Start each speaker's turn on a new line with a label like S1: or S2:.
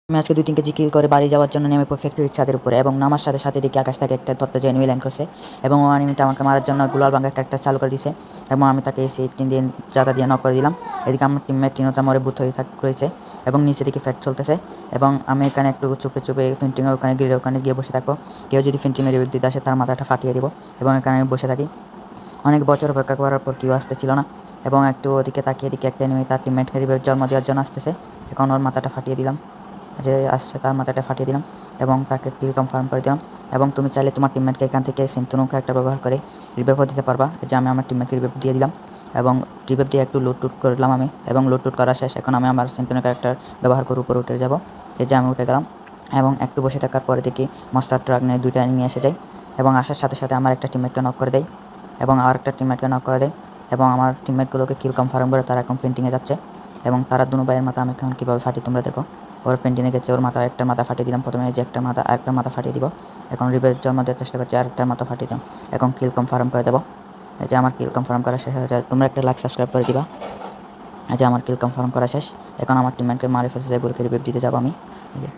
S1: আমি আজকে 2-3 কেজি কিল করে বাড়ি যাওয়ার জন্য নেমে পড়ি ফ্যাক্টরির ছাদের উপরে এবং নামার সাথে সাথে দেখি আকাশ থেকে একটা দত্ত এনিমি ল্যান্ড করছে এবং ও এনিমিটা আমাকে মারার জন্য গ্লোয়াল ভাঙা ট্র্যাক্টর চালু করে দিয়েছে এবং আমি তাকে এসে 3 দিন জাতা দিয়ে নক করে দিলাম। এদিকে আমার টিমমেট টিনোটা মরে বুথ হয়ে রয়েছে এবং নিচে দিকে ফ্যাট চলতেছে এবং আমি এখানে একটু চুপে চুপে ফিন্টিংয়ের ওখানে গিয়ে বসে থাকবো। কেউ যদি ফিন্টিংয়ের রিভিউ দিতে আসে তার মাথাটা ফাটিয়ে দিব এবং এখানে আমি বসে থাকি। অনেক বছর অপেক্ষা করার পর কেউ আসতেছিল না এবং একটু ওদিকে তাকিয়ে দিকে একটা এনিমি তার টিমমেটকে রিভিউ জন্ম দেওয়ার জন্য আসতেছে। এখন ওর মাথাটা ফাটিয়ে দিলাম, যে আসছে তার মাথাটা ফাটিয়ে দিলাম এবং তাকে কিল কনফার্ম করে দিলাম। এবং তুমি চাইলে তোমার টিমমেটকে এখান থেকে সিনথুনো ক্যারেক্টার ব্যবহার করে রিভাইভও দিতে পারবা, যে আমি আমার টিমমেটকে রিভাইভ দিয়ে দিলাম এবং রিভাইভ দিয়ে একটু লুট টুট করলাম আমি এবং লুট টুট করা শেষ। এখন আমি আমার সিনথুনো ক্যারেক্টার ব্যবহার করে উপরে উঠে যাব। এই যে আমি উঠে গেলাম এবং একটু বসে থাকার পরে দেখি মাস্টার ট্রাক নিয়ে 2টা এনিমি এসে যায় এবং আসার সাথে সাথে আমার একটা টিমমেটকে নক করে দেয় এবং আর একটা টিমমেটকে নক করে দেয় এবং আমার টিমমেটগুলোকে কিল কনফার্ম করে তারা এখন পেন্টিংয়ে যাচ্ছে এবং তারা দুনো ভাইয়ের মাথা আমি এখন কীভাবে ফাটি তোমরা দেখো। ওর পেন্টিংয়ে গেছে, ওর মাথা একটা মাথা ফাটিয়ে দিলাম প্রথমে, যে একটা মাথা আরেকটা মাথা ফাটিয়ে দিব। এখন রিভেঞ্জ জন্ম দেওয়ার চেষ্টা করছি, আরেকটার মাথা ফাটিয়ে দিলাম। এখন কিল কনফার্ম করে দেবো। এই যে আমার কিল কনফার্ম করা শেষ হয়ে যায়, তোমরা একটা লাইক সাবস্ক্রাইব করে দিবা। এই যে আমার কিল কনফার্ম করা শেষ। এখন আমার টিমমেটকে মারে ফেলছে, যেগুলোকে রিভিভ দিতে যাবো আমি। এই যে